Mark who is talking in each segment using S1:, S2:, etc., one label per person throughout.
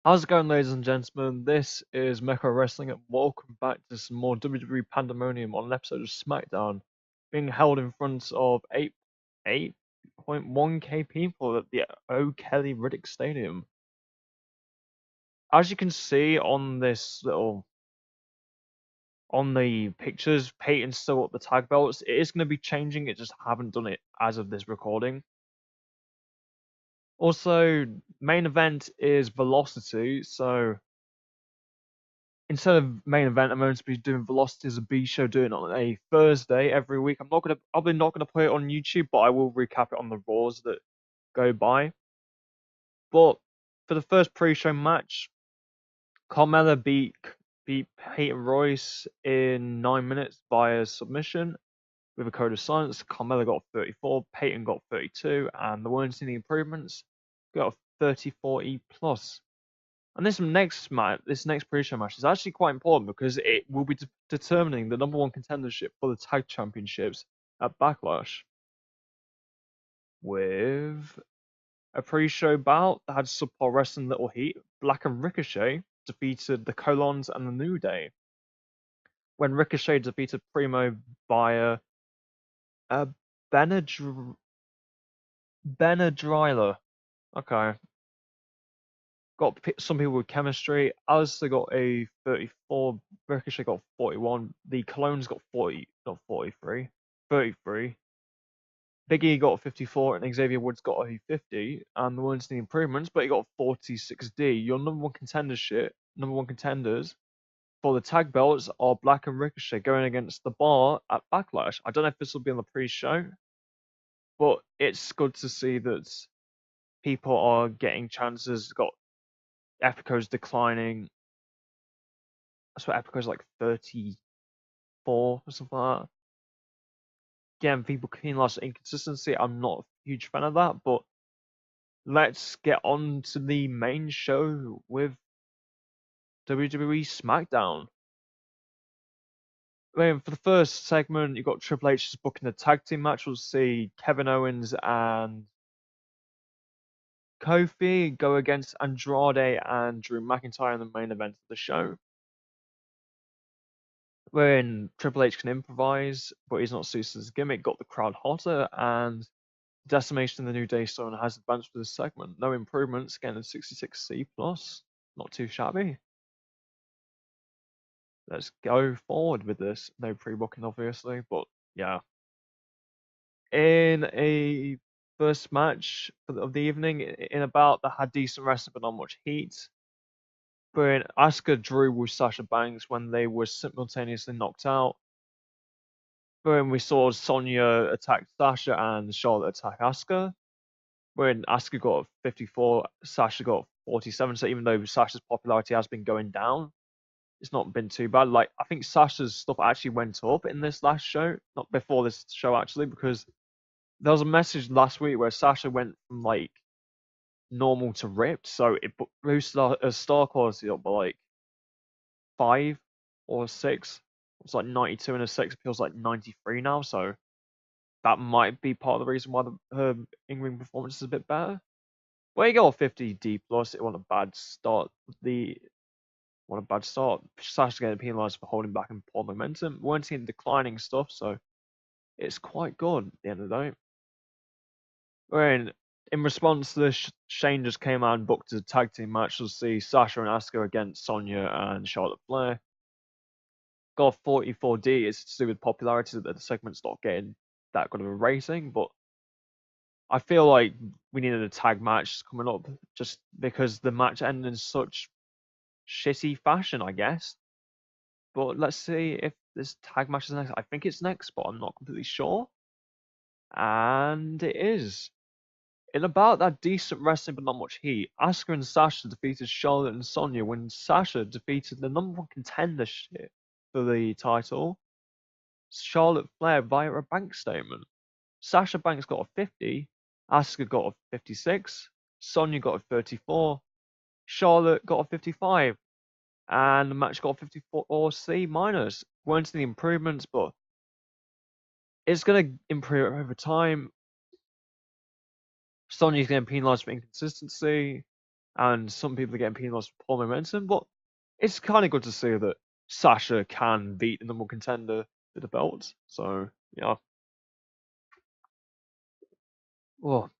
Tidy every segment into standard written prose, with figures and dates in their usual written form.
S1: How's it going, ladies and gentlemen? This is Mecha Wrestling, and welcome back to some more WWE Pandemonium on an episode of SmackDown, being held in front of 8.1k people at the O'Kelly Riddick Stadium. As you can see on the pictures, Peyton's still got the tag belts. It is going to be changing, it just haven't done it as of this recording. Also, main event is Velocity, so instead of main event, I'm going to be doing Velocity as a B show, doing it on a Thursday every week. I'm probably not gonna put it on YouTube, but I will recap it on the Raws that go by. But for the first pre-show match, Carmella beat Peyton Royce in 9 minutes via submission with a code of silence. Carmella got 34, Peyton got 32, and the Women's Team Improvements got a 30-40 plus. And this next pre-show match is actually quite important because it will be determining the #1 contendership for the tag championships at Backlash. With a pre-show bout that had subpar wrestling little heat, Black and Ricochet defeated the Colons and the New Day. When Ricochet defeated Primo via Benadryla. Okay. Got some people with chemistry. Alistair got a 34. Ricochet got 41. The Colognes got 40, not 43. 33. Big E got 54, and Xavier Woods got a 50. And the Women's Team Improvements, but he got 46D. Your #1 contenders for the tag belts are Black and Ricochet going against the Bar at Backlash. I don't know if this will be on the pre-show, but it's good to see that people are getting chances. Got Epico's declining. I swear Epico's like 34 or something like that. Again, people can lost inconsistency. I'm not a huge fan of that, but let's get on to the main show with WWE SmackDown. For the first segment, you've got Triple H just booking the tag team match. We'll see Kevin Owens and Kofi go against Andrade and Drew McIntyre in the main event of the show. Wherein Triple H can improvise, but he's not suited to his gimmick, got the crowd hotter, and Decimation in the New Day Stone has advanced for this segment. No improvements, again a 66C plus, not too shabby. Let's go forward with this. No pre-booking, obviously, but yeah. In a first match of the evening, in a bout that had decent wrestling but not much heat, but Asuka drew with Sasha Banks when they were simultaneously knocked out. When we saw Sonya attack Sasha and Charlotte attack Asuka. When Asuka got 54, Sasha got 47. So even though Sasha's popularity has been going down, it's not been too bad. Like, I think Sasha's stuff actually went up in this last show, not before this show actually, because there was a message last week where Sasha went from like normal to ripped, so it boosted her star quality up by like 5 or 6. It's like 92 and a 6 feels like 93 now, so that might be part of the reason why her in-ring performance is a bit better. Well, you got a 50D plus. It wasn't a bad start. Sasha's getting penalised for holding back and poor momentum. We weren't seeing declining stuff, so it's quite good at the end of the day. Wherein, in response to this, Shane just came out and booked a tag team match. We'll see Sasha and Asuka against Sonya and Charlotte Flair. Got 44D. It's to do with popularity that the segment's not getting that good of a rating, but I feel like we needed a tag match coming up just because the match ended in such shitty fashion, I guess. But let's see if this tag match is next. I think it's next, but I'm not completely sure. And it is. In about that decent wrestling but not much heat, Asuka and Sasha defeated Charlotte and Sonya when Sasha defeated the #1 contendership for the title, Charlotte Flair, via a bank statement. Sasha Banks got a 50, Asuka got a 56, Sonya got a 34, Charlotte got a 55, and the match got a 54 C minus. Weren't any improvements, but it's going to improve over time. Sonya's getting penalised for inconsistency, and some people are getting penalised for poor momentum, but it's kind of good to see that Sasha can beat the number one contender for the belt. So, yeah. Well,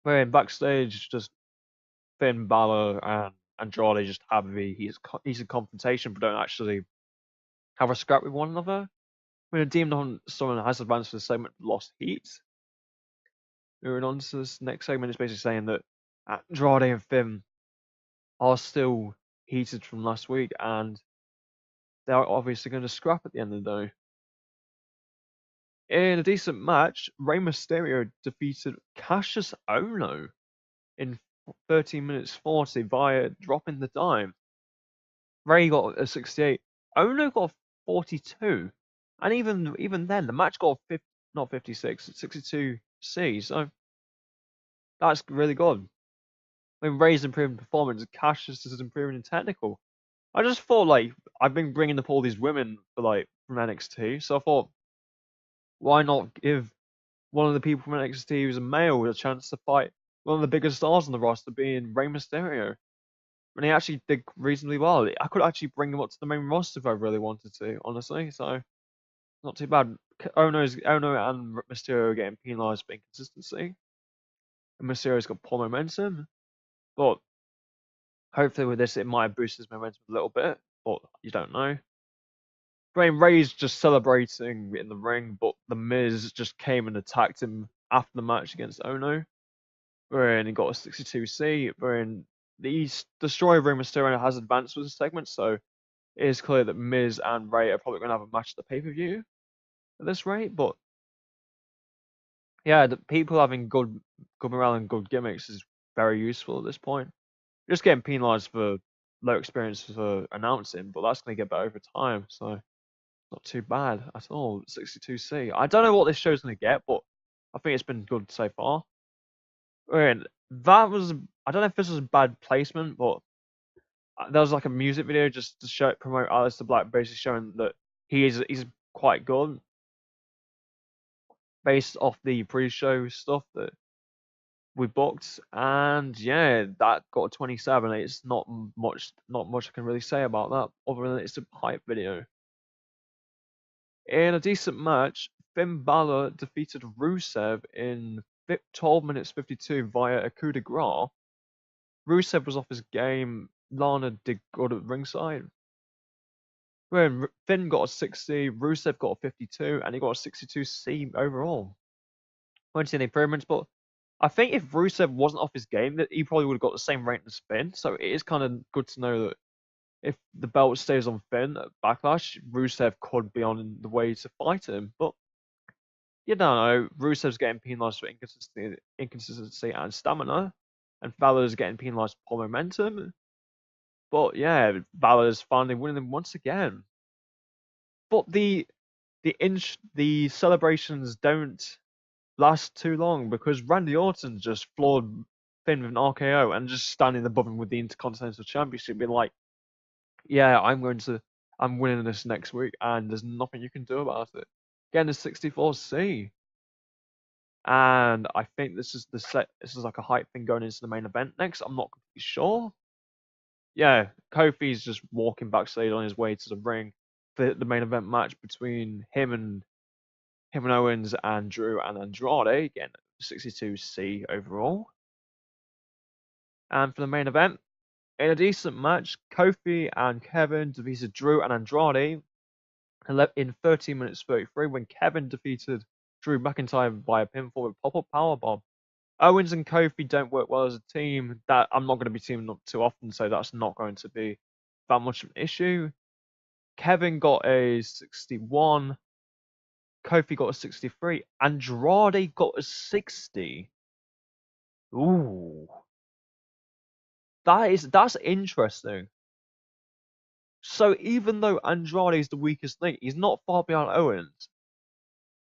S1: we're in backstage, just Finn Balor and Andrade just have he's a confrontation, but don't actually have a scrap with one another. When a Demon Hunt someone has advanced for the segment, lost heat. Moving on to this next segment, is basically saying that Andrade and Finn are still heated from last week, and they are obviously going to scrap at the end of the day. In a decent match, Rey Mysterio defeated Cassius Ohno in 13 minutes 40 via dropping the dime. Rey got a 68. Ohno got a 42. And even then, the match got 50, not 56, 62C. So that's really good. When Rey's improving performance, Cassius is improving in technical. I just thought, like, I've been bringing up all these women from NXT, so I thought, why not give one of the people from NXT who's a male a chance to fight one of the biggest stars on the roster, being Rey Mysterio? And he actually did reasonably well. I could actually bring him up to the main roster if I really wanted to, honestly. So not too bad. Ono and Mysterio are getting penalised for inconsistency, and Mysterio's got poor momentum. But hopefully with this, it might boost his momentum a little bit. But you don't know. Rey's just celebrating in the ring, but The Miz just came and attacked him after the match against Ono. Wherein he got a 62C. Wherein the Destroyer Rey Mysterio has advanced with this segment, so it is clear that Miz and Rey are probably going to have a match at the pay-per-view at this rate. But yeah, the people having good morale and good gimmicks is very useful at this point. Just getting penalised for low experience for announcing, but that's going to get better over time, so not too bad at all. 62C. I don't know what this show's going to get, but I think it's been good so far. And that was, I don't know if this was a bad placement, but there was like a music video just to promote Aleister Black, basically showing that he's quite good based off the pre-show stuff that we booked, and yeah, that got a 27. It's not much I can really say about that, other than it's a hype video. In a decent match, Finn Balor defeated Rusev in 12 minutes 52 via a coup de grace. Rusev was off his game. Lana did good at ringside. When Finn got a 60, Rusev got a 52, and he got a 62C overall. Won't see any improvements, but I think if Rusev wasn't off his game, that he probably would have got the same rank as Finn. So it is kind of good to know that if the belt stays on Finn at Backlash, Rusev could be on the way to fight him. But you don't know. Rusev's getting penalised for inconsistency and stamina, and Balor's getting penalised for momentum. But yeah, Balor's finally winning them once again. But the celebrations don't last too long because Randy Orton just floored Finn with an RKO and just standing above him with the Intercontinental Championship, being like, "Yeah, I'm winning this next week, and there's nothing you can do about it." Getting a 64C, and I think this is like a hype thing going into the main event next. I'm not completely sure. Yeah, Kofi's just walking backstage on his way to the ring for the main event match between him and Owens and Drew and Andrade. Again, 62C overall. And for the main event, in a decent match, Kofi and Kevin defeated Drew and Andrade in 13 minutes 33 when Kevin defeated Drew McIntyre via pinfall with pop-up powerbomb. Owens and Kofi don't work well as a team. That I'm not going to be teaming up too often, so that's not going to be that much of an issue. Kevin got a 61. Kofi got a 63. Andrade got a 60. Ooh. That's interesting. So even though Andrade is the weakest link, he's not far behind Owens.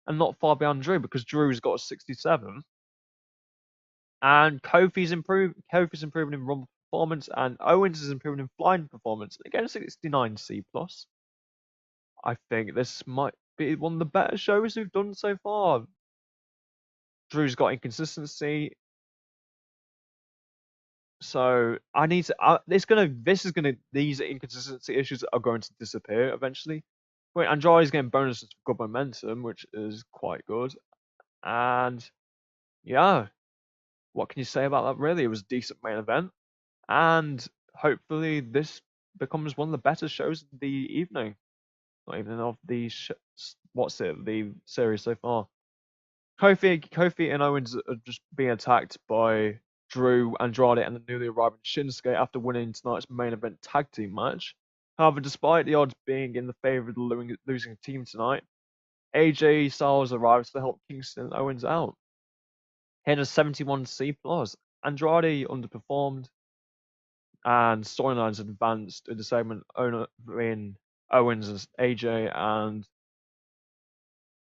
S1: And not far behind Drew, because Drew's got a 67. And Kofi's improving in Rumble performance, and Owens is improving in flying performance. Again, 69C plus. I think this might be one of the better shows we've done so far. Drew's got inconsistency. So I need to. These inconsistency issues are going to disappear eventually. Wait, Andrade's getting bonuses for good momentum, which is quite good. And yeah, what can you say about that? Really, it was a decent main event, and hopefully this becomes one of the better shows of the evening. Not even of the the series so far. Kofi and Owens are just being attacked by Drew, Andrade, and the newly arriving Shinsuke after winning tonight's main event tag team match. However, despite the odds being in the favor of the losing team tonight, AJ Styles arrives to help Kingston and Owens out. He had a 71C+. Andrade underperformed, and storylines advanced in the segment in Owens and AJ and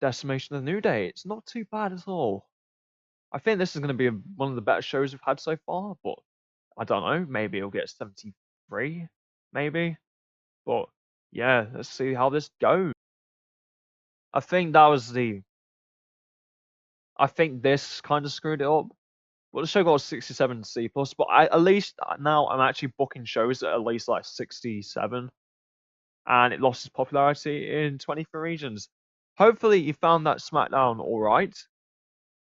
S1: Decimation of the New Day. It's not too bad at all. I think this is going to be one of the better shows we've had so far, but I don't know. Maybe it'll get 73, maybe. But yeah, let's see how this goes. I think that was the. I think this kind of screwed it up. Well, the show got 67C+, but at least now I'm actually booking shows at least like 67, and it lost its popularity in 23 regions. Hopefully, you found that SmackDown alright.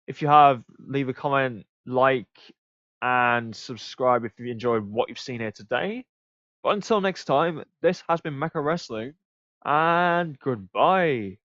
S1: If you have, leave a comment, like, and subscribe if you enjoyed what you've seen here today. But until next time, this has been Mecha Wrestling, and goodbye.